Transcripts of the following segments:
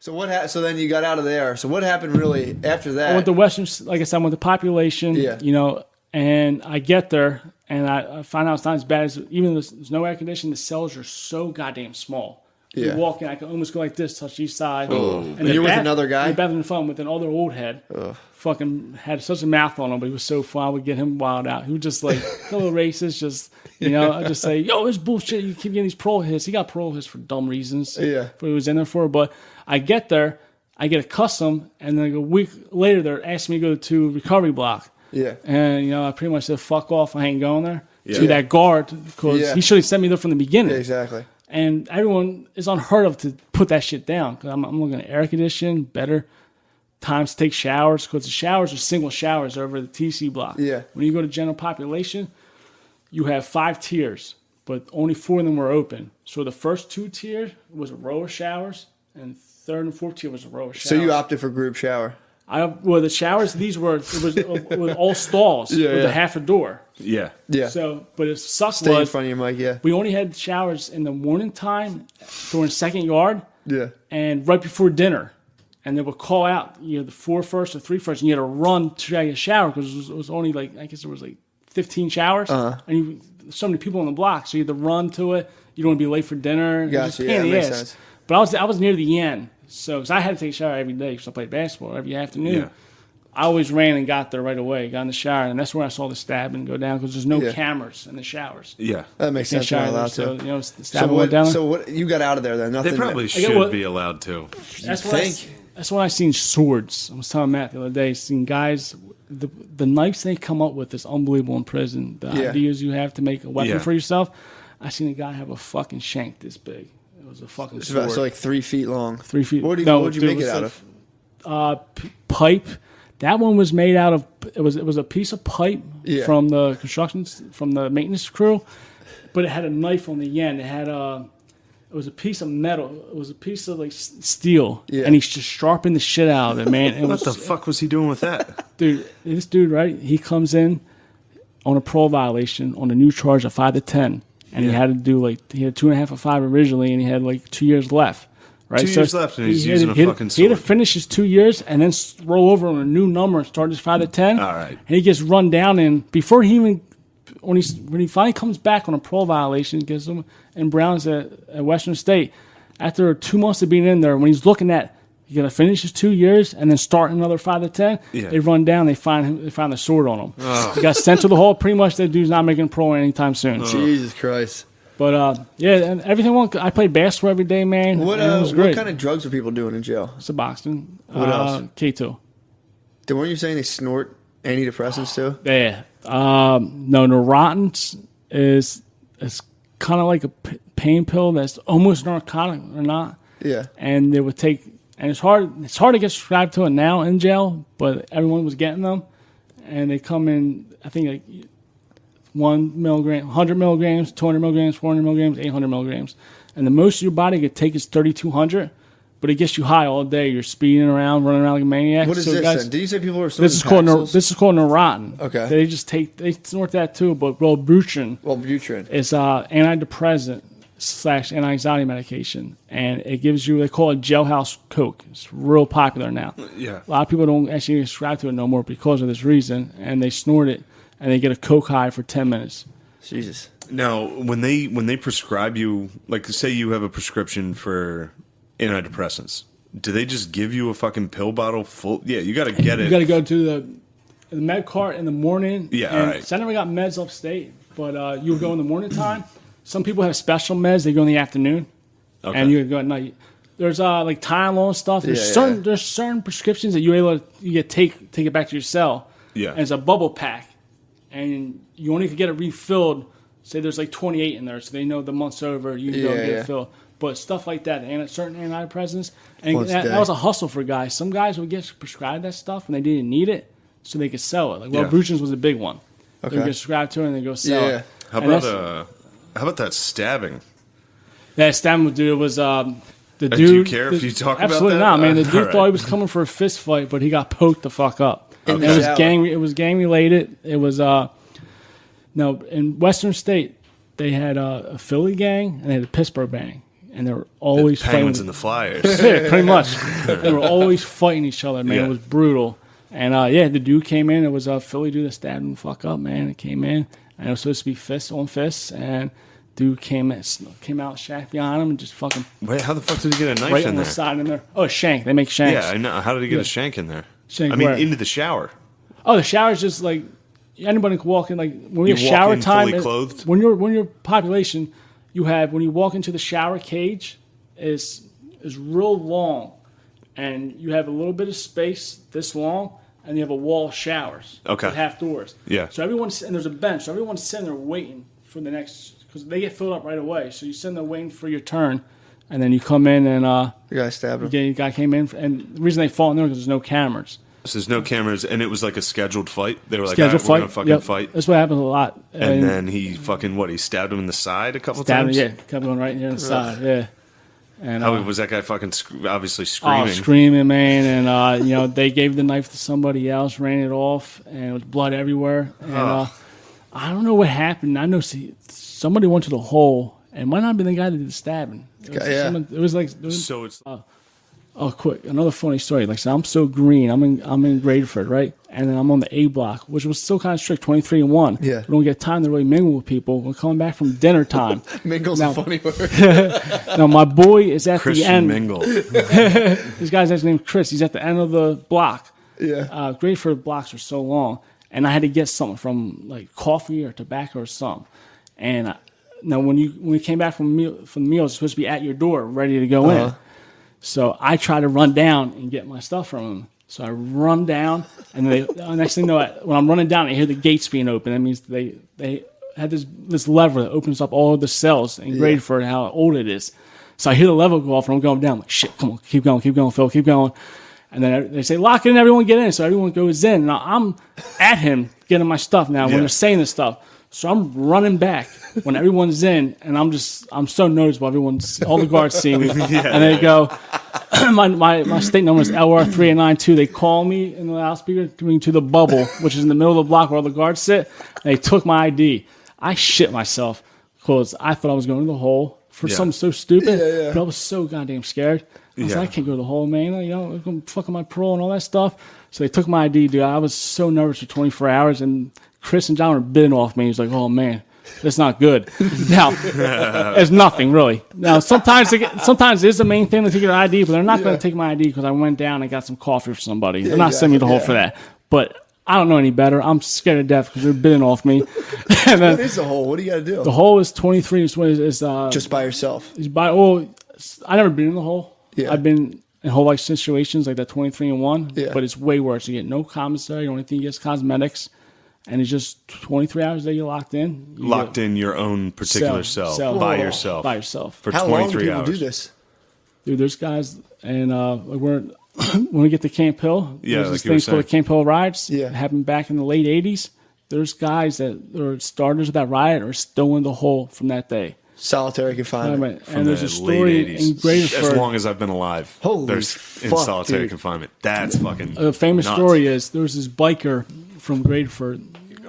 So then you got out of there. So what happened really after that? I went to Western, like I said, I went to population, and I get there, and I find out it's not as bad as, even though there's no air conditioning, the cells are so goddamn small. You walk in, I can almost go like this, touch each side. Oh. And you're with another guy? You're better than fun with another old head. Ugh. Fucking had such a mouth on him, but he was so fun. I would get him wild out. He would just like, a little racist, just, I'd just say, yo, this bullshit. You keep getting these parole hits. He got parole hits for dumb reasons. Yeah. What he was in there for. But I get there, I get accustomed, and then a week later, they're asking me to go to recovery block. Yeah. And, I pretty much said, fuck off. I ain't going there. To that guard, because he should have sent me there from the beginning. Yeah, exactly. And everyone is unheard of to put that shit down. Because I'm looking at air conditioning, better times to take showers. Because the showers are single showers over the TC block. Yeah. When you go to general population, you have 5 tiers, but only 4 of them were open. So the first 2 tiers was a row of showers, and third and fourth tier was a row of showers. So you opted for group shower? The showers, it was all stalls with a half a door. Yeah. Yeah. So, but it sucked. Stay in front of your mic, yeah. We only had showers in the morning time during second yard. Yeah. And right before dinner. And they would call out, the 4 first or 3 first, and you had to run to take a shower because it was only like, I guess there was like 15 showers. Uh-huh. And so many people on the block, so you had to run to it. You don't want to be late for dinner. Gotcha, yeah, that makes sense. But I was near the end. So, because I had to take a shower every day because I played basketball every afternoon. Yeah. I always ran and got there right away, got in the shower, and that's where I saw the stabbing go down because there's no cameras in the showers. Yeah, that makes sense. You're not allowed to. The stabbing went down. So what? You got out of there then? Nothing. They probably should be allowed to. That's when I seen swords. I was telling Matt the other day, seeing guys, the knives they come up with is unbelievable in prison. The ideas you have to make a weapon for yourself. I seen a guy have a fucking shank this big. It was a fucking sword. So like 3 feet long. 3 feet. What would you make it out of? Pipe. That one was made out of. It was a piece of pipe from the from the maintenance crew, but it had a knife on the end. It had It was a piece of metal. It was a piece of like steel, and he just sharpened the shit out of it, man. What the fuck was he doing with that, dude? This dude, right? He comes in on a parole violation on a new charge of 5 to 10. And he had to do he had 2.5 or 5 originally, and he had like 2 years left. Right? 2 years left, and he's using a fucking sword. He had to finish his 2 years and then roll over on a new number and start his 5 to 10. All right. And he gets run down, and before he even, when he finally comes back on a parole violation, gets him in Browns at Western State, after 2 months of being in there, when he's looking at, he's going to finish his 2 years and then start another 5 to 10. Yeah. They run down. They find the sword on him. Oh. He got sent to the hole. Pretty much, that dude's not making parole anytime soon. Oh. Jesus Christ. But and everything went. I played basketball every day, man. What kind of drugs are people doing in jail? Suboxone. What else? K2. Weren't you saying they snort antidepressants too? Yeah. No, Neurontins is kind of like a pain pill that's almost narcotic or not. Yeah. And they would take. And it's hard to get subscribed to it now in jail, but everyone was getting them. And they come in, I think, like 1 milligram, 100 milligrams, 200 milligrams, 400 milligrams, 800 milligrams. And the most your body could take is 3,200, but it gets you high all day. You're speeding around, running around like a maniac. What is this then? Did you say people are snorting this is called Neurontin. Okay. They snort that too, but Wellbutrin is antidepressant / anti-anxiety medication, and it gives you, they call it jailhouse coke. It's real popular now. Yeah. A lot of people don't actually subscribe to it no more because of this reason, and they snort it, and they get a coke high for 10 minutes. Jesus. Now, when they prescribe you, like say you have a prescription for antidepressants, do they just give you a fucking pill bottle full? Yeah, you got to get it. You got to go to the med cart in the morning. Yeah, all right. So I never got meds upstate, but you would go in the morning time. Some people have special meds. They go in the afternoon, and you go at night. There's like Tylenol and stuff. There's certain prescriptions that you're able to take it back to your cell. Yeah, and it's a bubble pack, and you only can get it refilled. Say there's like 28 in there, so they know the month's over. You can go and get it filled. But stuff like that, and certain antidepressants, and that was a hustle for guys. Some guys would get prescribed that stuff when they didn't need it, so they could sell it. Like Wellbutrin was a big one. Okay. They would get prescribed to it and they go sell it. How about that stabbing? That stabbing dude was the dude. Do you care if you talk about that? Absolutely not, man. The dude thought he was coming for a fist fight, but he got poked the fuck up. Okay. It was gang related. It was in Western State they had a Philly gang and they had a Pittsburgh gang. and they were always Penguins fighting. and the Flyers. Yeah, pretty much. They were always fighting each other, man. Yeah. It was brutal. And the dude came in. It was a Philly dude that stabbed him the fuck up, man. It came in, and it was supposed to be fist on fist, and dude came out, shanked behind him, and just fucking. Wait, how the fuck did he get a knife right in on there? the side in there. Oh, shank. They make shanks. Yeah, I know. How did he get a shank in there? Shank I mean, where? into the shower. Oh, the shower's just like anybody can walk in. Like when we have walk shower in time, fully clothed? when your population, you have when you walk into the shower cage is real long, and you have a little bit of space this long, and you have a wall of showers. Okay. With half doors. Yeah. So everyone's and there's a bench. So everyone's sitting there waiting for the next because they get filled up right away. So you sitting there waiting for your turn, and then you come in and The guy stabbed him. the guy came in, and the reason they fall in there is because there's no cameras. So there's no cameras, and it was like a scheduled fight. They were like, Scheduled "All right, we're gonna fight. fucking Yep. fight." That's what happens a lot. And then he fucking he stabbed him in the side a couple stabbed times. him, yeah, kept going right here on the side, yeah. And How was that guy fucking obviously screaming? screaming, man, and they gave the knife to somebody else, ran it off, and it was blood everywhere. And I don't know what happened. I know somebody went to the hole, and it might not have been the guy that did the stabbing. It was like. So it's Oh, quick! Another funny story. Like, so I'm so green. I'm in Gradeford, right? And then I'm on the A block, which was still kind of strict, 23 and 1. Yeah. We don't get time to really mingle with people. We're coming back from dinner time. Mingle's a funny word. Now my boy is at Christian the end. Mingle. This guy's actually named Chris. He's at the end of the block. Yeah. Gradeford blocks are so long, and I had to get something from like coffee or tobacco or something. And now when we came back from the meal, it's supposed to be at your door, ready to go in. So I try to run down and get my stuff from them. So I run down, and the next thing you know, when I'm running down, I hear the gates being open. That means they had this lever that opens up all the cells in Gradeford, how old it is. So I hear the lever go off, and I'm going down. I'm like, shit, come on, keep going, Phil, keep going. And then they say, lock it in, everyone get in. So everyone goes in. Now I'm at him getting my stuff now when they're saying this stuff. So I'm running back when everyone's in, and I'm so noticeable. All the guards see me, and they go, my state number is LR3892. They call me in the loudspeaker to the bubble, which is in the middle of the block where all the guards sit. And they took my ID. I shit myself because I thought I was going to the hole for something so stupid, but I was so goddamn scared. I was like, I can't go to the hole, man. I'm going to fuck up my parole and all that stuff. So they took my ID, dude. I was so nervous for 24 hours, and Chris and John were bidding off me. He was like, oh, man, that's not good. Now, it's nothing, really. Now, sometimes it is the main thing to take your ID, but they're not going to take my ID because I went down and got some coffee for somebody. They're not sending me the hole for that. But I don't know any better. I'm scared to death because they're bidding off me. And then, What is the hole? What do you got to do? the hole is 23. Is Just by yourself. I never been in the hole. Yeah. I've been in whole life situations like that 23 and 1, Yeah. but it's way worse. You get no commissary. The only thing you get is cosmetics. And it's just 23 hours that you're locked in. Locked in your own particular cell by yourself. By yourself. For How long do 23 people hours. do this? Dude, there's guys, and when we get to Camp Hill, Yeah, there's like this you were thing called the saying. Camp Hill riots. Yeah. It happened back in the late 80s. There's guys that are starters of that riot are still in the hole from that day. Solitary confinement. And there's a The story late in 80s. As Gradeford. long as I've been alive. Holy there's in fuck, solitary dude. confinement. That's fucking A famous nuts. story is there was this biker from Gradeford,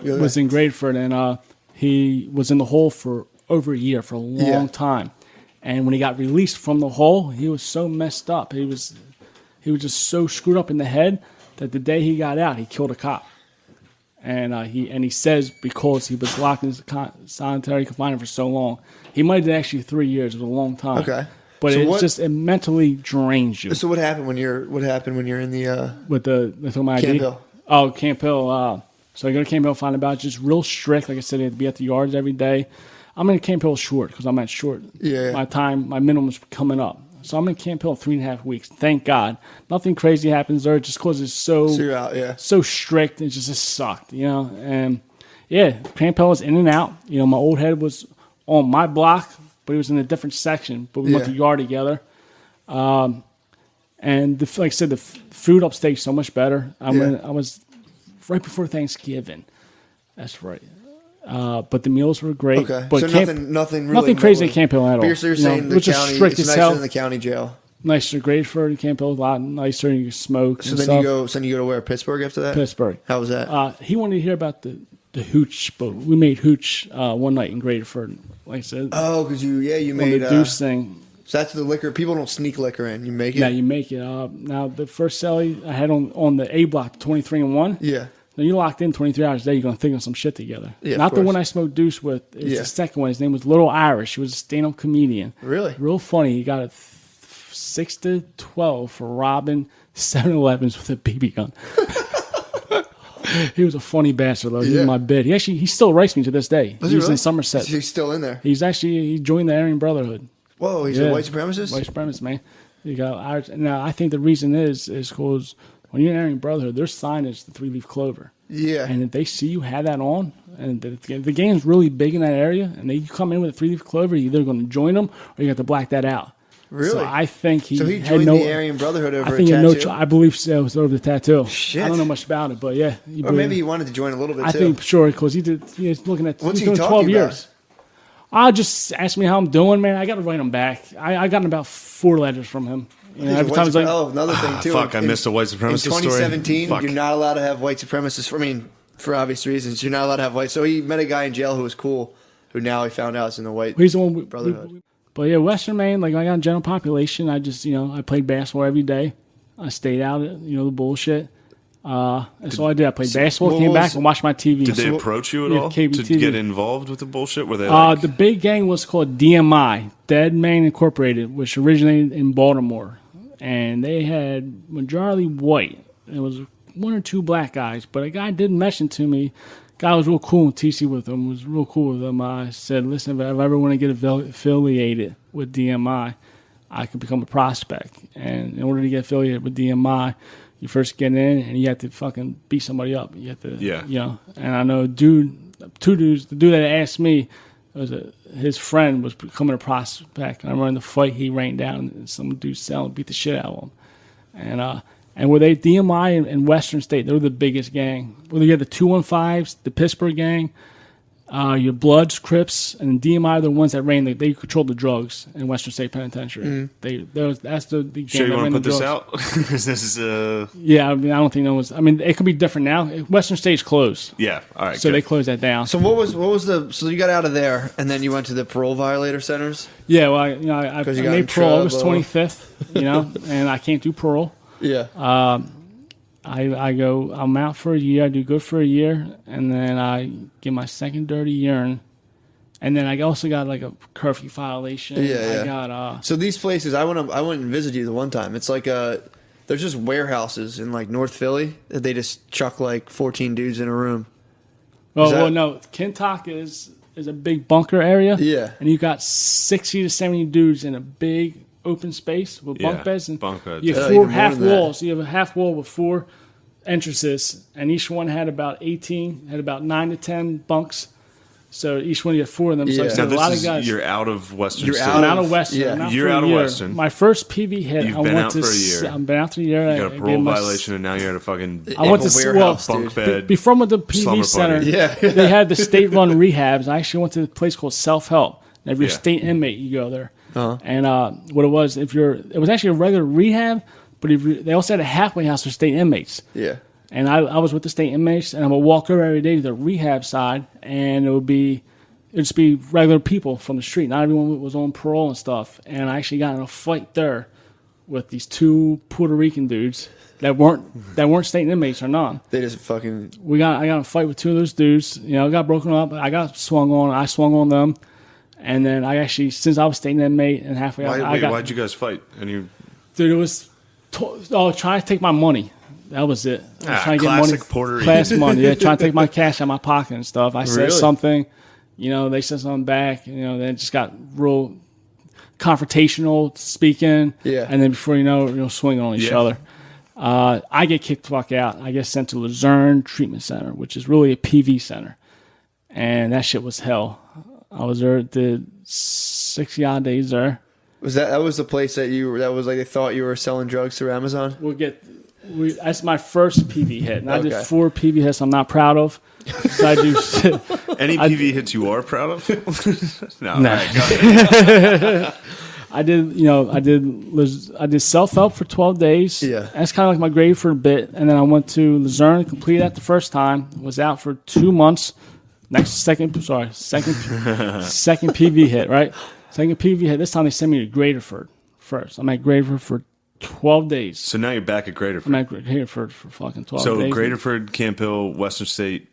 was in Gradeford, and he was in the hole for over a year, for a long time. And when he got released from the hole, he was so messed up. He was just so screwed up in the head that the day he got out, he killed a cop. And he says because he was locked in solitary confinement for so long, he might have done actually 3 years. It was a long time. Okay. But So it mentally drains you. So what happened when you're in the With the my ID? Camp Hill? Oh, Camp Hill. So I go to Camp Hill, find out. It's just real strict. Like I said, you have to be at the yards every day. I'm in Camp Hill short because I'm at short. Yeah. My minimum's coming up. So I'm in Camp Hill 3.5 weeks. Thank God. Nothing crazy happens there just because it's so you're out, yeah. so strict. It just sucked, And Camp Hill was in and out. My old head was on my block, but he was in a different section. But we went to yard together. And like I said, the food upstate is so much better. I was right before Thanksgiving. That's right. But the meals were great. Okay. But So nothing really crazy at Camp Hill at all. But you're saying the which is county, strict it's as nicer hell. than the county jail. Nicer, Gradeford, Camp Hill, a lot nicer. You can smoke. So and then stuff. you go to where? Pittsburgh after that? Pittsburgh. How was that? He wanted to hear about the hooch, but we made hooch one night in Gradeford. Like I said, Oh, because you on made the Deuce thing. So that's the liquor. People don't sneak liquor in. You make it. Yeah, you make it. Now the first celly I had on the A block, 23-1. Yeah. Now you locked in 23 hours a day. You're gonna think of some shit together. Yeah, not the one I smoked deuce with. It's the second one. His name was Little Irish. He was a stand-up comedian. Really? Real funny. He got a 6 to 12 for robbing 7-Elevens with a BB gun. He was a funny bastard, though. He was my bid. He still writes me to this day. He's really? in Somerset. He's still in there. He joined the Aryan Brotherhood. Whoa, he's a white supremacist? White supremacist, man. You got now. I think the reason is because when you're in Aryan Brotherhood, their sign is the 3-leaf clover. Yeah. And if they see you have that on, and the game's really big in that area, and you come in with a 3-leaf clover, you're either going to join them or you got to black that out. Really? So I think he joined the Aryan Brotherhood over I think a tattoo? I believe so. It was over the tattoo. Shit. I don't know much about it, but yeah. Or maybe he wanted to join a little bit, too. I think, sure, because he was looking at What's he doing talking 12 years. about? Just ask me how I'm doing, man. I got to write him back. I got about 4 letters from him. You know, every time he's like, another thing, too. Fuck, I missed a white supremacist story. In 2017, you're not allowed to have white supremacists. For obvious reasons, you're not allowed to have white. So he met a guy in jail who was cool, who now he found out is in the white Brotherhood. But yeah, Western Maine, like I got a general population. I just, I played basketball every day. I stayed out at, the bullshit. That's all I did. I played basketball, came back, and watched my TV. Did they approach you at all to get involved with the bullshit? Were they the big gang was called DMI, Dead Maine Incorporated, which originated in Baltimore. And they had majority white. There was 1 or 2 black guys, but a guy did mention to me, guy was real cool in TC with him, was real cool with him. I said, listen, if I ever want to get affiliated with DMI, I could become a prospect. And in order to get affiliated with DMI, you first get in and you have to fucking beat somebody up. You have to, And I know two dudes, the dude that asked me, his friend was becoming a prospect. And I remember in the fight, he rained down and some dude beat the shit out of him. And were they DMI in Western State? They were the biggest gang. Well, you had the 215s, the Pittsburgh gang, your Bloods, Crips, and DMI are the ones that ran. They controlled the drugs in Western State Penitentiary. That's the gang. Sure, you want to put this out? Yeah, I don't think no one's. It could be different now. Western State's closed. Yeah, all right. So they closed that down. So what was the? So you got out of there, and then you went to the parole violator centers. Yeah, well, I made parole August 25th. And I can't do parole. Yeah. I'm out for a year. I do good for a year, and then I get my second dirty urine, and then I also got like a curfew violation. Yeah. I got So these places, I went and visited you the one time. It's like there's just warehouses in like North Philly that they just chuck like 14 dudes in a room. Well, no, Kintock is a big bunker area. Yeah. And you got 60 to 70 dudes in a big open space with bunk beds, and you have 4 half walls. You have a half wall with 4 entrances, and each one had about 9 to 10 bunks. So each one you have 4 of them. So now a lot of guys. You're out of Western. I'm out of Western. Yeah. You're out of Western. My first PV hit. You've been out for a year. I've been out for a year. You got a parole violation, and now you're at a fucking. I went to warehouse, bunk bed. Before with the PV center, they had the state-run rehabs. I actually went to a place called Self Help. And if you're a state inmate, you go there. Uh-huh. And what it was, it was actually a regular rehab, but they also had a halfway house for state inmates. Yeah. And I was with the state inmates, and I would walk over every day to the rehab side, and it'd just be regular people from the street. Not everyone was on parole and stuff. And I actually got in a fight there with these 2 Puerto Rican dudes that weren't state inmates or none. They just fucking. I got in a fight with 2 of those dudes. Got broken up. I got swung on. I swung on them. And then I actually, since I was staying inmate and halfway out, why'd you guys fight? Dude, it was trying to take my money. That was it. I was trying to get money. Puerto Rican. Class money. Yeah, trying to take my cash out of my pocket and stuff. I said something, they said something back. Then it just got real confrontational speaking. Yeah. And then before you know, swinging on each other. I get kicked the fuck out. I get sent to Luzerne Treatment Center, which is really a PV center, and that shit was hell. I was there, did 60 odd days there. That was the place that was like they thought you were selling drugs through Amazon? That's my first PV hit. And I did 4 PV hits I'm not proud of. So I do shit. Any PV hits you are proud of? No. Nah. All right, go ahead. I did self-help for 12 days. Yeah. That's kind of like my grade for a bit. And then I went to Luzerne, completed that the first time, was out for 2 months. Second PV hit, right? Second PV hit. This time they sent me to Graterford first. I'm at Graterford for 12 days. So now you're back at Graterford. I'm at Graterford for fucking 12 days. So Graterford, Camp Hill, Western State,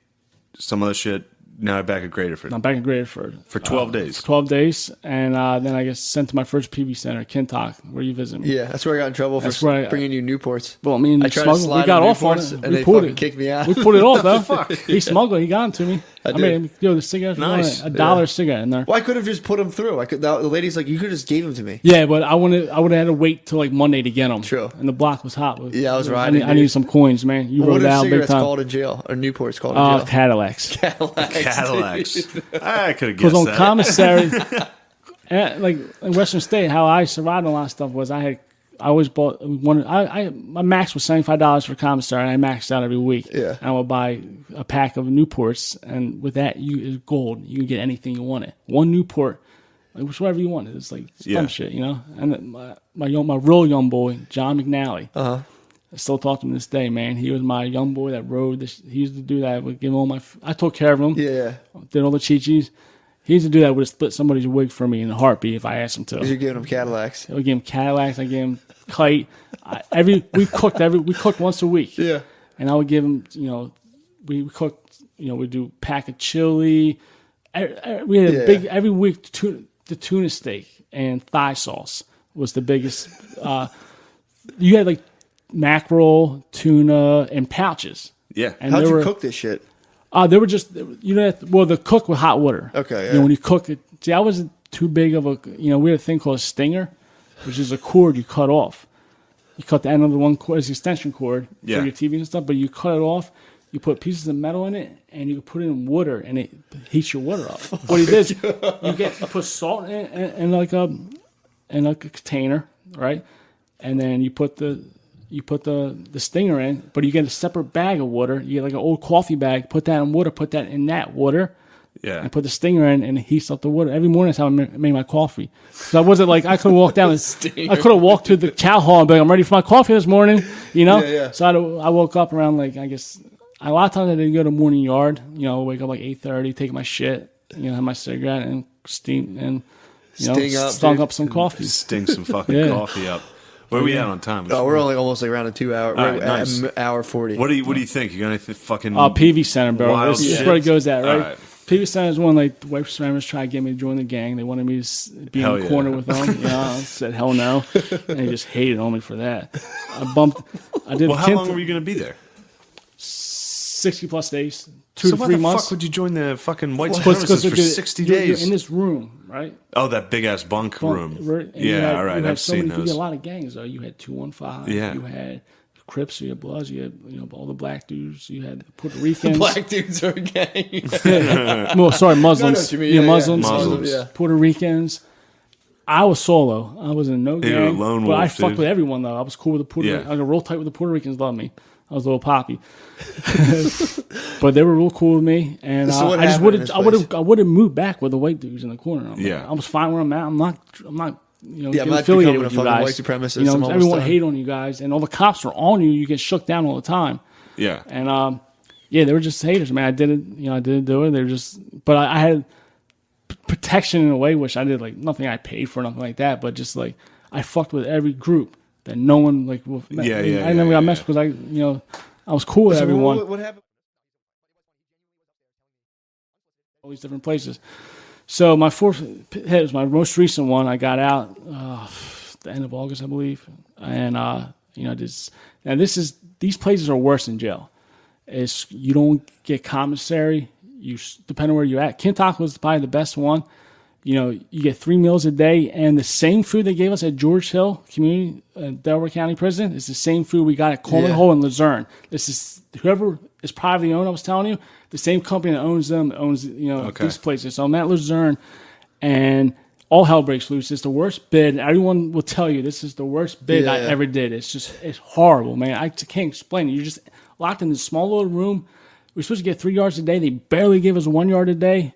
some other shit. Now I'm back at Graterford. I'm back at Graterford. For 12 days. For 12 days. And then I get sent to my first PV center, Kintock, where you visit me. Yeah, that's where I got in trouble for bringing you Newports. Well, I mean, I tried to slide we got off on it. And they fucking kicked me out. We pulled it off, though. Fuck? He smuggled it. He got them to me. I mean, the cigarettes, nice. $1 a cigarette in there. Well, I could have just put them through. The lady's like, you could have just gave them to me. Yeah, but I would have had to wait till like Monday to get them. True. And the block was hot. Yeah, I was riding. I need some coins, man. You what rode out big time. What are cigarettes called in jail? Or Newports called in jail? Cadillacs. Cadillacs. I could have guessed because on that. commissary, like in Western State, how I survived a lot of stuff was I always bought one. My max was $75 for commissary, and I maxed out every week. Yeah, and I would buy a pack of Newports, and with that, it's gold. You can get anything you wanted. One Newport, like whatever you wanted. It's like dumb shit, you know. And my real young boy, John McNally. I still talk to him this day, man. He was my young boy that rode this. He used to do that. I would give him all my. I took care of him. Yeah. Did all the chi-chis. He used to do that. Would have split somebody's wig for me in a heartbeat if I asked him to. You're giving him Cadillacs. I would give him Cadillacs. I gave him kite. We cooked once a week. Yeah. And I would give him. We cooked. We do pack of chili. We had a big every week. The tuna steak and thigh sauce was the biggest. You had like mackerel, tuna, and pouches. Yeah. And how'd you cook this shit? They were just, the cook with hot water. Okay, yeah. When you cook it, see, I wasn't too big of a, we had a thing called a stinger, which is a cord you cut off. You cut the end of the one cord, it's an extension cord for your TV and stuff, but you cut it off, you put pieces of metal in it, and you put it in water, and it heats your water up. What he did, you put salt in it in like a container, right? And then you put the stinger in, but you get a separate bag of water. You get like an old coffee bag, put that in water, put that in that water, and put the stinger in, and it heats up the water. Every morning that's how I made my coffee. So I wasn't like I could walk down. I could have walked to the cow hall and be like, I'm ready for my coffee this morning, Yeah. So I woke up around like, I guess, a lot of times I didn't go to morning yard. Wake up like 8:30, take my shit, have my cigarette and steam and stunk up some coffee. Sting some fucking coffee up. Where are we at on time? We're only almost like around a 2 hour. Right, nice. Hour 40. What do you think? You're gonna fucking PV Center, bro. This is where it goes at, right? Right. PV Center is one like the white supremacists tried to get me to join the gang. They wanted me to be in the corner with them. I said hell no, and they just hated on me for that. I did. Well, how long were you gonna be there? 60 plus days. 2 to 3 months. So why the fuck would you join the fucking white supremacists for 60 days? You're in this room, right? Oh, that big ass bunk room. All right. I've seen those. You had a lot of gangs, though. You had 215. Yeah. You had Crips. You had Bloods. You had all the black dudes. You had Puerto Ricans. Black dudes are a gang. Well, sorry, Muslims. Muslims. Yeah. Puerto Ricans. I was solo. I was in no gang. You're a lone wolf, but I fucked dude. with everyone, though. I was cool with the Puerto Ricans. I got real tight with the Puerto Ricans. Loved me. I was a little poppy, but they were real cool with me, and So I would have moved back with the white dudes in the corner. I was fine where I'm at. I'm not I'm not affiliated with you guys. White supremacist. Everyone hate on you guys, and all the cops are on you. You get shook down all the time. Yeah, and they were just haters, man. I didn't do it. They were just, but I had protection in a way, which I did like nothing I paid for, nothing like that, but just like I fucked with every group. That no one like I never got messed because I was cool with everyone. What happened? All these different places. So my fourth hit was my most recent one. I got out the end of August, I believe, and these places are worse than jail. You don't get commissary. Depending on where you're at. Kintock was probably the best one. You get 3 meals a day, and the same food they gave us at George Hill Community, Delaware County Prison, is the same food we got at Coleman Hole and Luzerne. This is whoever is privately owned. I was telling you, the same company that owns them owns these places. So I'm at Luzerne, and all hell breaks loose. It's the worst bid. Everyone will tell you this is the worst bid I ever did. It's horrible, man. I can't explain it. You're just locked in this small little room. We're supposed to get 3 yards a day. They barely give us 1 yard a day.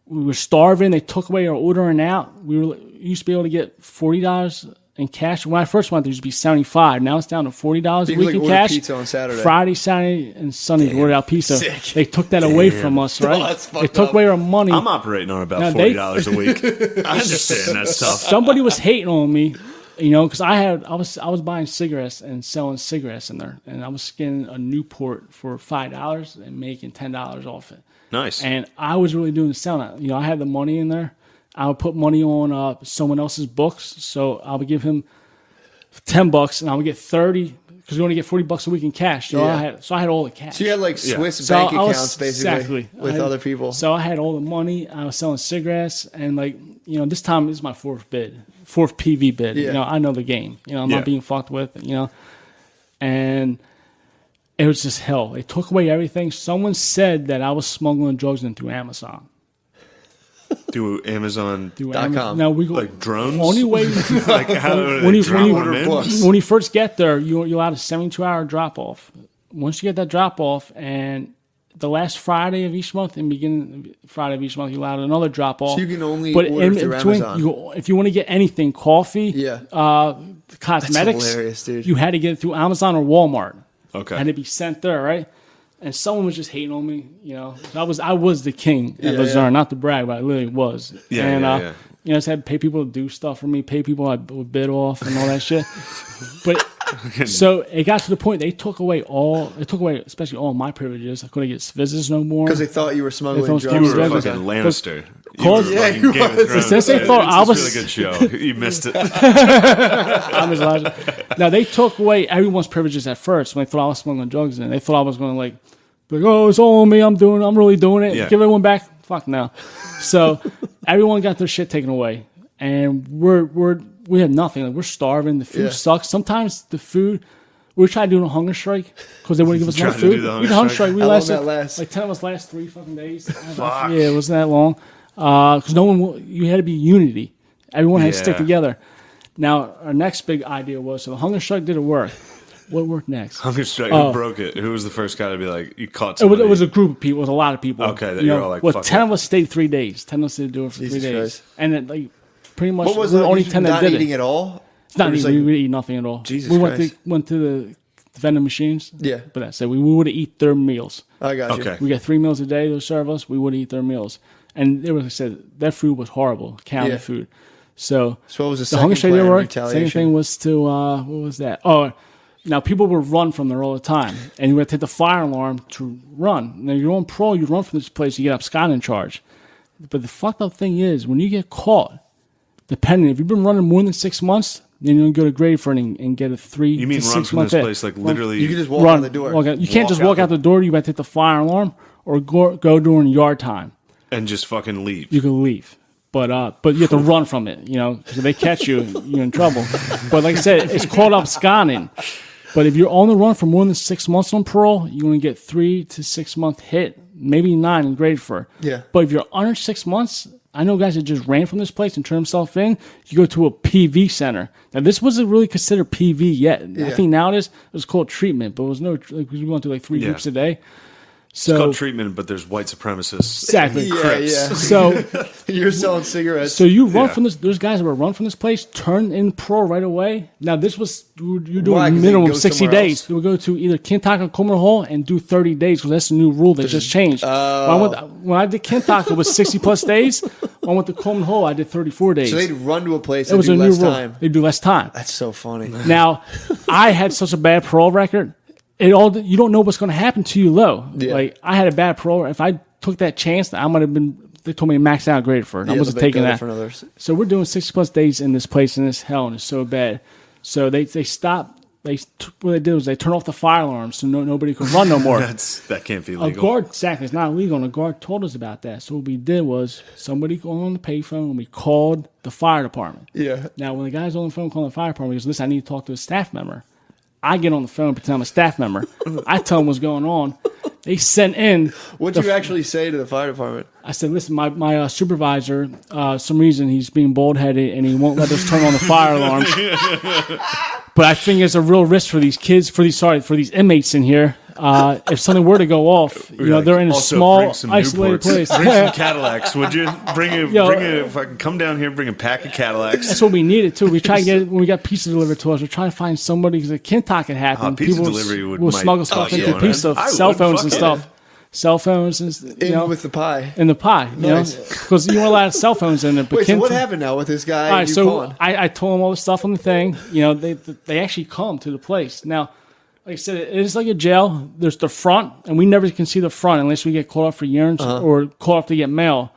We were starving. They took away our ordering out. We used to be able to get $40 in cash. When I first went there, it used to be $75. Now it's down to $40 a week in order cash. Pizza on Saturday. Friday, Saturday, and Sunday to order out pizza. Sick. They took that away from us, right? They took away our money. I'm operating on about $40 a week. I understand that's tough. Somebody was hating on me, because I was buying cigarettes and selling cigarettes in there, and I was getting a Newport for $5 and making $10 off it. Nice. And I was really doing the selling. I had the money in there. I would put money on someone else's books, so I would give him $10 and I would get 30 because we only get $40 a week in cash. So I had all the cash. So you had like Swiss bank accounts basically with other people. So I had all the money. I was selling cigarettes, and this time this is my fourth PV bid. Yeah. I know the game. I'm not being fucked with. And it was just hell. They took away everything. Someone said that I was smuggling drugs in through Amazon. Do Amazon.com. No, we go like drones. Only way like how when you first get there, you're allowed a 72-hour drop off. Once you get that drop off, and the last Friday of each month and beginning Friday of each month, you're allowed another drop off. So you can only order through Amazon. If you want to get anything, coffee, cosmetics, that's hilarious, dude. You had to get it through Amazon or Walmart. Okay, had to be sent there, right? And someone was just hating on me, I was the king at Luzerne, not to brag, but I literally was. I just had to pay people to do stuff for me, pay people I would bid off and all that shit. But so it got to the point they took away especially all my privileges. I couldn't get visits no more because they thought you were smuggling drugs. You were a fucking Lannister. Since they thought I was a really good show, you missed it. Now they took away everyone's privileges at first when they thought I was smuggling drugs in. They thought I was going to like, oh, it's all on me. I'm really doing it. Yeah. Give everyone back. Fuck no. So everyone got their shit taken away, and we had nothing. Like, we're starving. The food sucks. Sometimes the food. We tried doing a hunger strike because they wouldn't give us enough food. We did a hunger strike. We lasted like 10 of us last 3 fucking days. Fuck. Yeah, it wasn't that long. Because you had to be unity. Everyone had to stick together. Now, our next big idea was, so the hunger strike didn't work. What worked next? Hunger strike. Who broke it? Who was the first guy to be like, you caught somebody? It was a group of people. It was a lot of people. Okay, that you're all like, fuck 10 of us stayed 3 days. 10 of us did do it for Jesus 3 days. Christ. And it, pretty much, what was the only 10 that did it. Not eating at all? It's not eating. We eat nothing at all. Jesus we Christ. went to the vending machines. Yeah. But that's it. We would eat their meals. I got you. Okay. We got 3 meals a day. They'll serve us. We would eat their meals. And it was, like I said, that food was horrible. Counter food. So what was the second hunger strike didn't work. Retaliation? Second thing was to what was that? Oh, now people would run from there all the time, and you would take the fire alarm to run. Now you're on parole, you run from this place, you get absconding charge. But the fucked up thing is, when you get caught, depending if you've been running more than 6 months, then you go to Gradeford and get a 3 You mean to run 6 from month this place like literally? You can just walk out the door. You can't just walk out the door. You got to take the fire alarm or go during yard time. And just fucking leave. You can leave. But you have to run from it, because if they catch you, you're in trouble. But like I said, it's called absconding. But if you're on the run for more than 6 months on parole, you're going to get 3 to 6 month hit, maybe 9 in Gradeford. Yeah. But if you're under 6 months, I know guys that just ran from this place and turned themselves in. You go to a PV center. Now this wasn't really considered PV yet. Yeah. I think nowadays it was called treatment, but it was no because we went to like 3 groups a day. So, it's called treatment, but there's white suprements. Exactly. Yeah. So you're selling cigarettes. So you run from this. There's guys that were run from this place, turn in parole right away. Now this was you're doing minimum 60 days. You would go to either Kintuck or Coleman Hall and do 30 days because that's the new rule that just changed. When I did Kintuck, it was 60 plus days. When I went to Coleman Hall, I did 34 days. So they'd run to a place. It was a new rule. Time. They do less time. That's so funny. Now I had such a bad parole record. You don't know what's going to happen to you low. Yeah. Like I had a bad parole. If I took that chance, I might have been. They told me to max out Gradeford. I wasn't taking that. So we're doing 60 plus days in this place in this hell, and it's so bad. So they stopped. What they did was they turned off the fire alarm so nobody could run no more. That can't be legal. A guard, exactly, it's not illegal. And a guard told us about that. So what we did was somebody going on the payphone and we called the fire department. Yeah. Now when the guy's on the phone calling the fire department, he goes, "Listen, I need to talk to a staff member." I get on the phone, pretend I'm a staff member. I tell them what's going on. They sent in. What'd you actually say to the fire department? I said, "Listen, my supervisor, some reason he's being bald-headed and he won't let us turn on the fire alarm. But I think it's a real risk for these kids, for these inmates in here. if something were to go off, they're in a small, isolated place. Bring some Cadillacs, would you? If I can come down here, bring a pack of Cadillacs. That's what we needed too. We try to get it when we got pizza delivered to us. We're trying to find somebody because at Kintock it happened. Pizza People delivery will smuggle stuff into pizza, cell phones and stuff. Cell phones and with the pie. In the pie, because you weren't allowed cell phones in there. But wait, so what happened now with this guy? All right, so I told him all the stuff on the thing. They actually come to the place now. Like I said, it is like a jail. There's the front, and we never can see the front unless we get called up for urines or called up to get mail.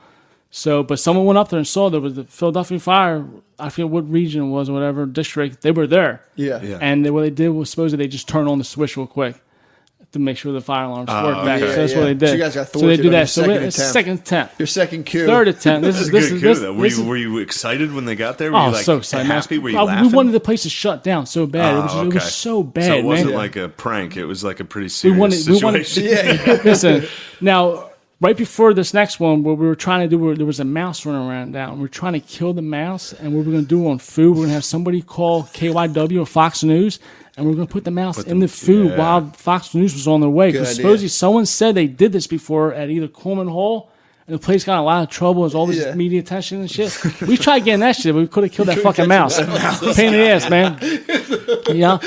So, but someone went up there and saw there was the Philadelphia Fire. I forget what region it was or whatever district. They were there. Yeah. And what they did was supposedly they just turned on the switch real quick to make sure the fire alarms work back. So that's what they did. So you guys got so they do that. Second attempt. Your second coup. Third attempt. This is a good coup, though. Were you excited when they got there? Were you so excited. Happy? Were you laughing? We wanted the place to shut down so bad. It was so bad, So it wasn't man. like a prank. It was like a pretty serious situation. Listen, now, right before this next one, what we were trying to do, there was a mouse running around down. We were trying to kill the mouse, and what we were going to do on food, we we're going to have somebody call KYW or Fox News, and we we're going to put the mouse in the food while Fox News was on their way. Because supposedly someone said they did this before at either Coleman Hall, and the place got in a lot of trouble. There's all this media attention and shit. We tried getting that shit, but we could have killed that fucking mouse. Pain in the ass, man. Yeah,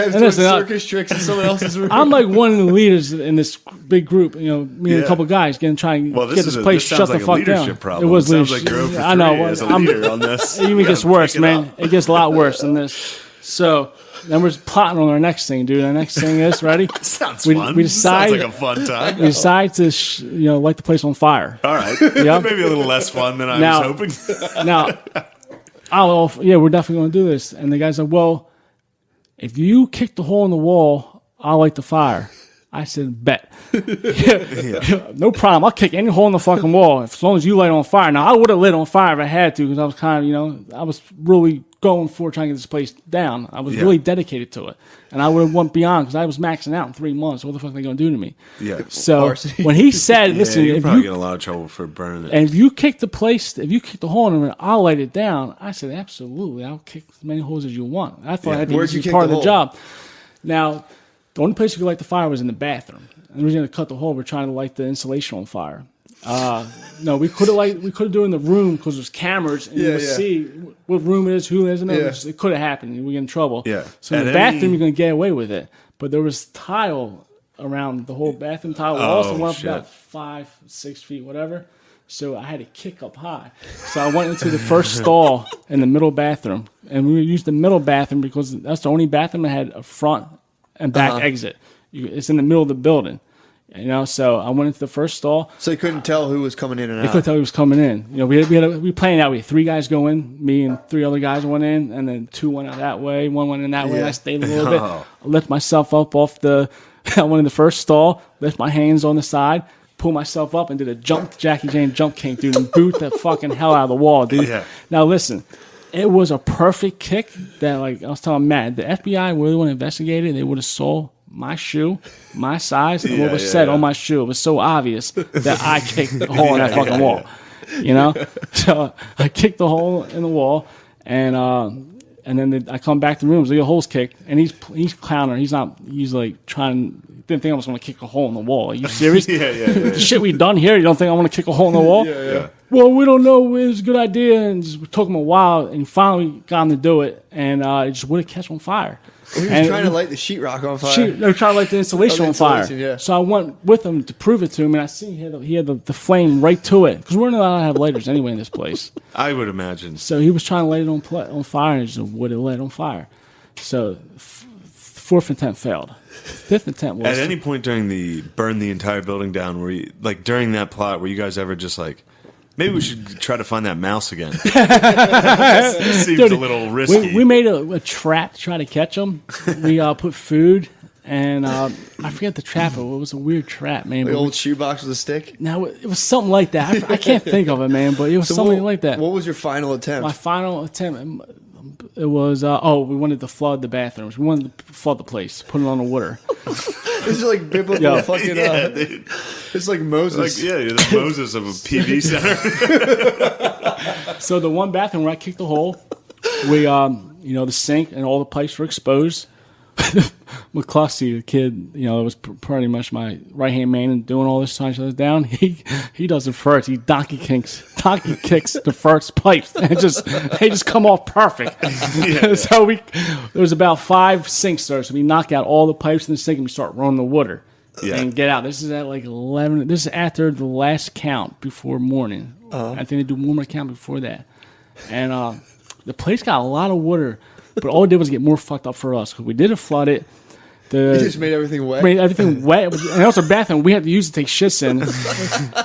doing circus tricks in someone else's room. I'm like one of the leaders in this big group. Me and a couple guys trying to get this place shut the fuck down. Problem. It was leadership. Like I know. I'm a leader on this. It even gets worse, man. It gets a lot worse than this. So then we're plotting on our next thing, dude. Our next thing is ready. Sounds fun. We decide, sounds like a fun time. We decide to light the place on fire. All right. Yeah. Maybe a little less fun than I was hoping. Now, we're definitely going to do this. And the guy's like, well, if you kick the hole in the wall, I'll light the fire. I said, bet. No problem. I'll kick any hole in the fucking wall as long as you light it on fire. Now, I would have lit on fire if I had to because I was kind of, I was really going for trying to get this place down. I was really dedicated to it. And I would have went beyond because I was maxing out in 3 months. What the fuck are they going to do to me? Yeah. So when he said, listen, you're probably get a lot of trouble for burning it. And if you kick the hole in it, I'll light it down. I said, absolutely. I'll kick as many holes as you want. I thought I had to be part of the job. Now, the only place you could light the fire was in the bathroom. And we were going to cut the hole. We're trying to light the insulation on fire. No, we could have do it in the room because there's cameras and you would see what room it is, who is in it. It could have happened. We get in trouble. Yeah. So in the bathroom, you're going to get away with it. But there was tile around the whole bathroom tile. We also went up about 5, 6 feet, whatever. So I had to kick up high. So I went into the first stall in the middle bathroom. And we used the middle bathroom because that's the only bathroom that had a front and back exit. It's in the middle of the building. So I went into the first stall. So you couldn't tell who was coming in and out. They couldn't tell who was coming in. We planned out. We had 3 guys go in. Me and 3 other guys went in, and then 2 went out that way. 1 went in that way. I stayed a little bit. I lift myself up off the. I went in the first stall. Lift my hands on the side. Pull myself up and did a Jackie Chan jump king, dude, and boot the fucking hell out of the wall, dude. Yeah. Now listen. It was a perfect kick that, like I was telling Matt, the FBI really would have investigated. They would have saw my shoe, my size, and what was said on my shoe. It was so obvious that I kicked the hole in that fucking wall. So I kicked the hole in the wall, and then I come back to the room. The hole's kicked, and he's clowning. He's like trying. Didn't think I was going to kick a hole in the wall. Are you serious? The shit we done here. You don't think I'm going to kick a hole in the wall? Yeah. Well, we don't know. It was a good idea, and it took him a while, and finally got him to do it, and it just would have catch on fire. He was trying to light the sheetrock on fire. They were trying to light the insulation on fire. Yeah. So I went with him to prove it to him, and I see he had the flame right to it because we're not allowed to have lighters anyway in this place. I would imagine. So he was trying to light it on fire, and it just would have lit on fire. So 4th attempt failed. 5th attempt was. At any point during the burn the entire building down, were you, like during that plot, were you guys ever just like, maybe we should try to find that mouse again? It seems a little risky. We made a trap to try to catch them. We put food, and I forget the trap. It was a weird trap, man. The old shoebox with a stick? No, it was something like that. I can't think of it, man, but it was something like that. What was your final attempt? My final attempt, it was, we wanted to flood the bathrooms. We wanted to flood the place, put it on the water. This is like biblical fucking. It's like Moses. You're the Moses of a PV center. So the one bathroom where I kicked the hole, we, the sink and all the pipes were exposed. McCluskey, the kid, it was pretty much my right hand man and doing all this time I was down. He does it first. He donkey kicks the first pipes and they just come off perfect. So there was about 5 sinks there. So we knock out all the pipes in the sink and we start running the water and get out. This is at like 11. This is after the last count before morning. I think they do one more count before that. And the place got a lot of water, but all it did was get more fucked up for us because we didn't flood it. It just made everything wet. Made everything wet. And also a bathroom we had to use to take shits in.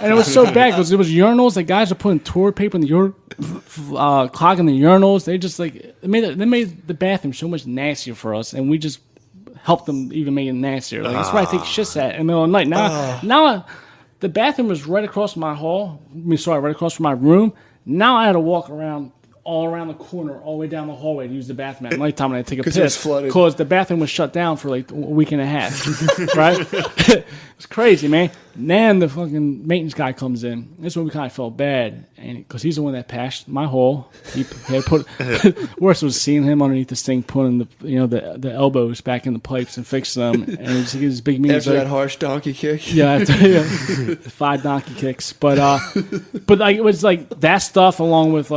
And it was so bad because there was urinals. The guys were putting toilet paper in the clogging the urinals. They just they made the bathroom so much nastier for us, and we just helped them even make it nastier. That's why I take shits at in the middle of the night. Now the bathroom was right across my right across from my room. Now I had to walk all around the corner, all the way down the hallway to use the bathroom at nighttime when I take a piss. Because the bathroom was shut down for like a week and a half. Right? It's crazy, man. Then the fucking maintenance guy comes in. This is when we kind of felt bad. And because he's the one that patched my hole. He had put worst was seeing him underneath the sink putting the elbows back in the pipes and fixing them. And he's this big mean. After that harsh donkey kick. Yeah, 5 donkey kicks. But it was like that stuff along with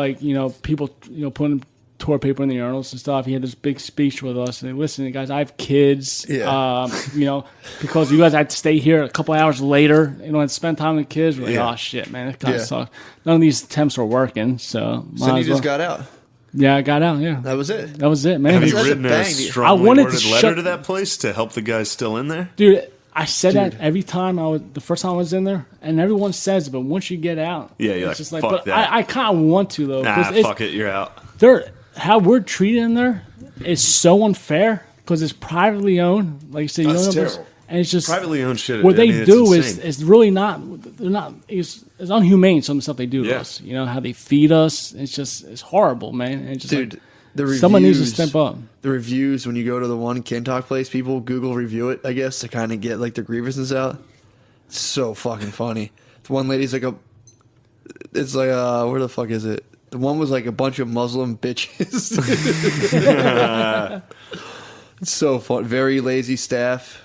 people putting toilet paper in the urinals and stuff. He had this big speech with us and listen, guys, I have kids. Yeah. Because you guys had to stay here a couple hours later, and spend time with the kids. We're like, oh shit, man, that kind of sucks. None of these attempts were working, so you just got out. Yeah, I got out. Yeah, that was it. That was it, man. Have you written a strongly worded letter to that place to help the guys still in there, dude? I said that every time the first time I was in there, and everyone says it, but once you get out, you're it's just fuck that. I kind of want to though. Fuck it, you're out. How we're treated in there is so unfair because it's privately owned. Like you said, that's terrible. And it's just privately owned shit. What they do is really not. They're not. It's unhumane. Some of the stuff they do to us. How they feed us. It's horrible, man. And it's just the reviews, someone needs to step up. The reviews when you go to the one Kintalk place, people Google review it, I guess, to kind of get the grievances out. It's so fucking funny. The one lady's where the fuck is it? The one was a bunch of Muslim bitches. It's so fun. Very lazy staff.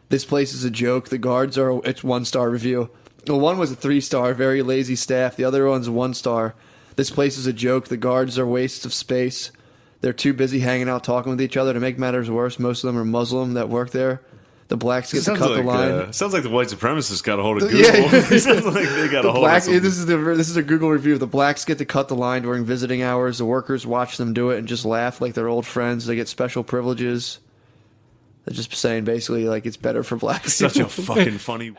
This place is a joke. The guards it's 1-star review. The one was a 3-star, very lazy staff. The other one's a 1-star. This place is a joke. The guards are wastes of space. They're too busy hanging out talking with each other. To make matters worse, most of them are Muslim that work there. The blacks get to cut the line. Sounds like the white supremacists got a hold of Google. It sounds like they got a hold of something. This is a Google review. The blacks get to cut the line during visiting hours. The workers watch them do it and just laugh like they're old friends. They get special privileges. They're just saying basically it's better for blacks. Such a fucking funny...